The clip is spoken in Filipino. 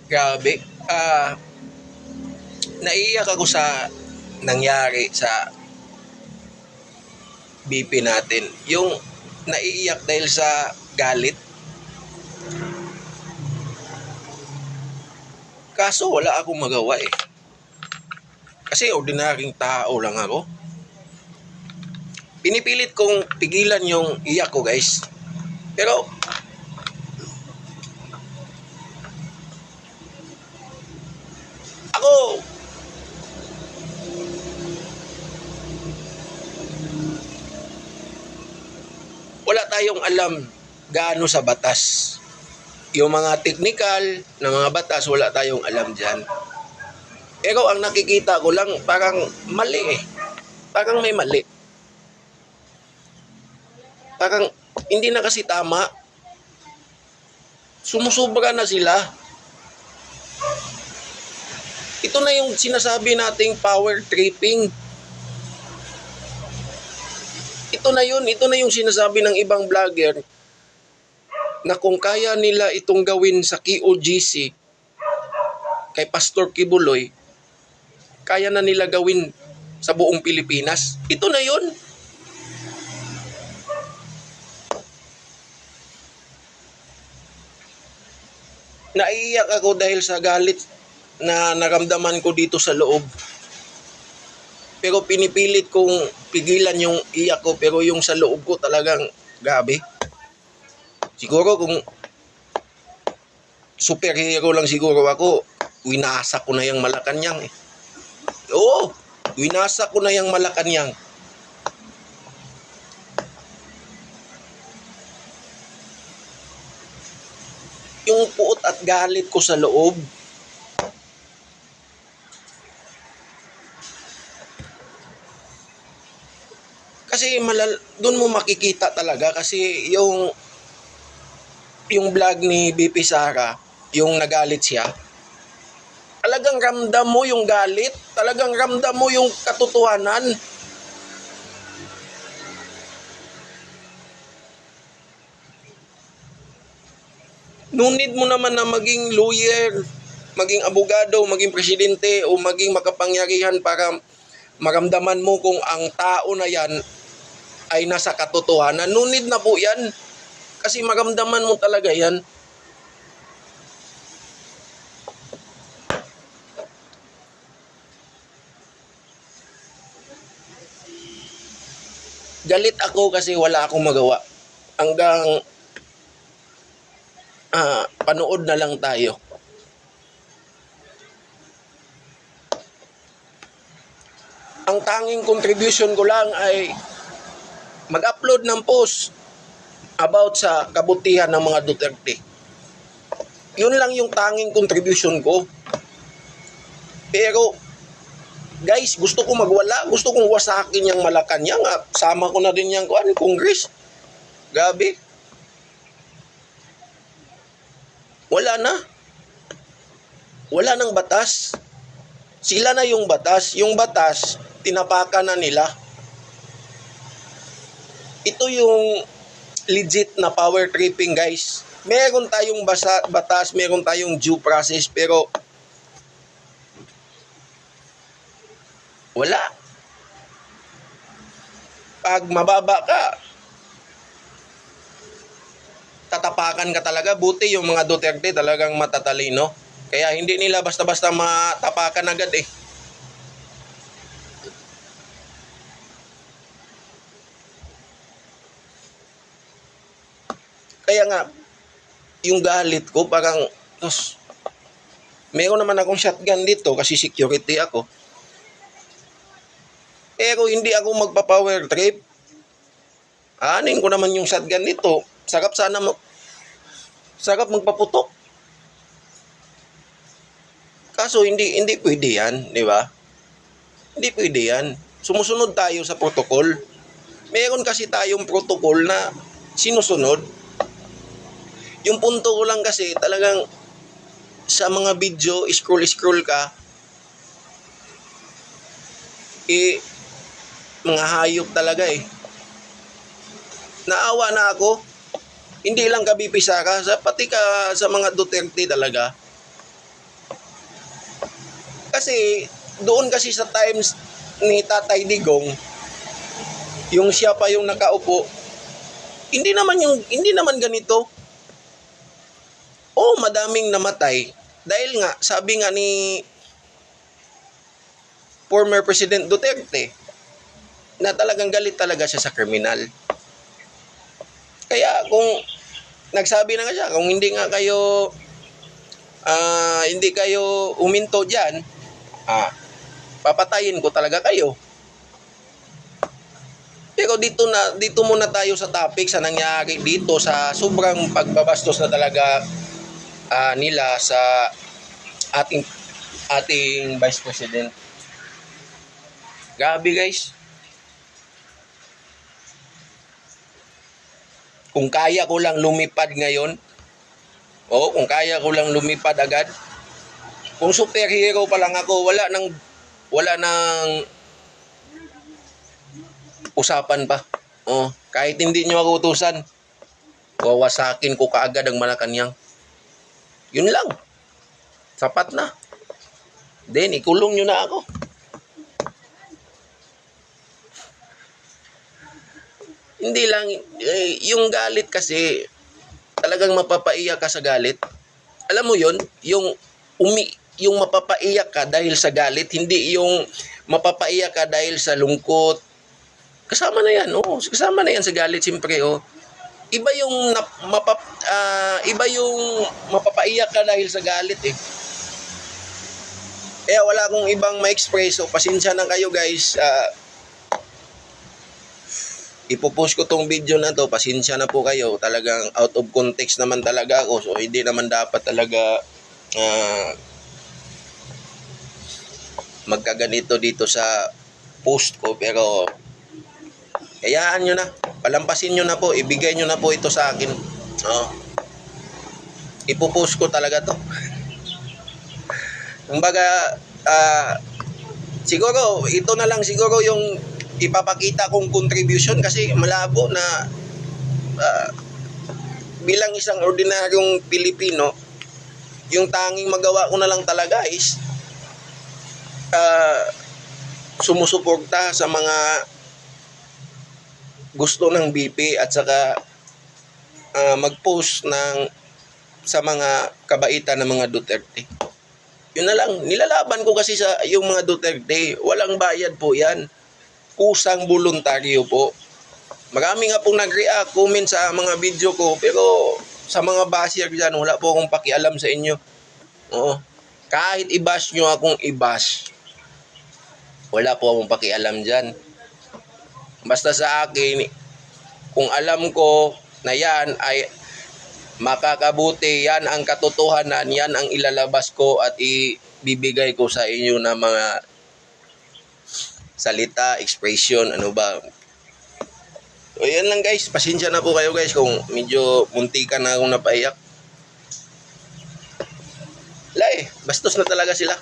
Grabe. Naiiyak ako sa nangyari sa BP natin. Yung naiiyak dahil sa galit. Kaso wala akong magawa eh. Kasi ordinaryong tao lang ako. Pinipilit kong pigilan yung iyak ko, guys. Pero ako, wala tayong alam gaano sa batas. Yung mga technical na mga batas, wala tayong alam dyan. Pero ang nakikita ko lang, parang mali eh. Parang may mali. Parang hindi na kasi tama. Sumusubra na sila. Ito na yung sinasabi nating power tripping. Ito na yung sinasabi ng ibang vlogger na kung kaya nila itong gawin sa KOGC kay Pastor Kibuloy, kaya na nila gawin sa buong Pilipinas. Ito na yun. Naiiyak ako dahil sa galit na naramdaman ko dito sa loob. Pero pinipilit kong pigilan yung iyak ko, pero yung sa loob ko talagang gabi. Siguro kung superhero lang siguro ako, winasa ko na yung Malacanang eh. Oo, winasa ko na yung Malacanang. Yung puot at galit ko sa loob, kasi doon mo makikita talaga kasi yung vlog ni BP Sara, yung nagalit siya, talagang ramdam mo yung galit, talagang ramdam mo yung katotohanan. No need mo naman na maging lawyer, maging abogado, maging presidente o maging makapangyarihan para maramdaman mo kung ang tao na yan ay nasa katotohanan. No need na po yan. Kasi maramdaman mo talaga yan. Galit ako kasi wala akong magawa. Hanggang panood na lang tayo. Ang tanging contribution ko lang ay mag-upload ng post about sa kabutihan ng mga Duterte. Yun lang yung tanging contribution ko. Pero guys, gusto ko magwala, gusto kong wasakin yung Malacanang. Sama ko na din yung Congress. Gabi. Wala na. Wala nang batas. Sila na yung batas. Yung batas, tinapakan na nila. Ito yung legit na power tripping, guys. Meron tayong batas, meron tayong due process, pero wala. Pag mababa ka, tatapakan ka talaga. Buti yung mga Duterte talagang matatalino. Kaya hindi nila basta-basta matapakan agad eh. Kaya nga, yung galit ko parang, meron naman akong shotgun dito kasi security ako. Pero hindi ako magpa-power trip. Anin ko naman yung shotgun dito. Sarap magpaputok. Kaso hindi pwede yan, di ba? Hindi pwede yan. Sumusunod tayo sa protocol. Meron kasi tayong protocol na sinusunod. Yung punto ko lang kasi talagang sa mga video, scroll ka, mga hayop talaga eh. Naawa na ako. Hindi lang ka BP Sara, pati ka sa mga Duterte talaga. Kasi doon kasi sa times ni Tatay Digong, yung siya pa yung nakaupo, hindi naman ganito. Oh, madaming namatay dahil nga sabi nga ni former President Duterte na talagang galit talaga siya sa kriminal. Kaya kung nagsabi na nga siya, kung hindi kayo uminto diyan, papatayin ko talaga kayo. Pero dito muna tayo sa topic sa nangyari dito sa sobrang pagbabastos na talaga nila sa ating Vice President. Grabe guys. Kung kaya ko lang lumipad ngayon, kung kaya ko lang lumipad agad, kung superhero pa lang ako, wala nang usapan pa. Kahit hindi nyo ako utusan, wawasakin ko kaagad ang Malacanang. Yun lang. Sapat na. Then, ikulong nyo na ako. Hindi lang, yung galit kasi, talagang mapapaiyak ka sa galit. Alam mo yun, yung mapapaiyak ka dahil sa galit, hindi yung mapapaiyak ka dahil sa lungkot. Kasama na yan, kasama na yan sa galit, siyempre, Iba yung mapapaiyak ka dahil sa galit, Kaya wala akong ibang ma-express, pasensya na kayo, guys. Ipopost ko tong video na to, pasensya na po kayo, talagang out of context naman talaga ako, so hindi naman dapat talaga magkaganito dito sa post ko, pero hayaan nyo na, palampasin nyo na po, ibigay nyo na po ito sa akin. Ipopost ko talaga to. Kumbaga, siguro ito na lang siguro yung ipapakita kong contribution, kasi malabo na bilang isang ordinaryong Pilipino, yung tanging magawa ko na lang talaga is sumusuporta sa mga gusto ng BP at saka mag-post sa mga kabaitan ng mga Duterte. Yun na lang, nilalaban ko kasi sa yung mga Duterte, walang bayad po yan. Kusang voluntaryo po. Marami nga pong nag-react, comment sa mga video ko, pero sa mga basher dyan, wala po akong pakialam sa inyo. Kahit i-bash nyo akong i-bash, wala po akong pakialam dyan. Basta sa akin, kung alam ko na yan ay makakabuti, yan ang katotohanan, yan ang ilalabas ko at ibibigay ko sa inyo na mga salita, expression, ano ba. So yan lang guys, pasensya na po kayo guys kung medyo muntikan na akong napaiyak. Bastos na talaga sila.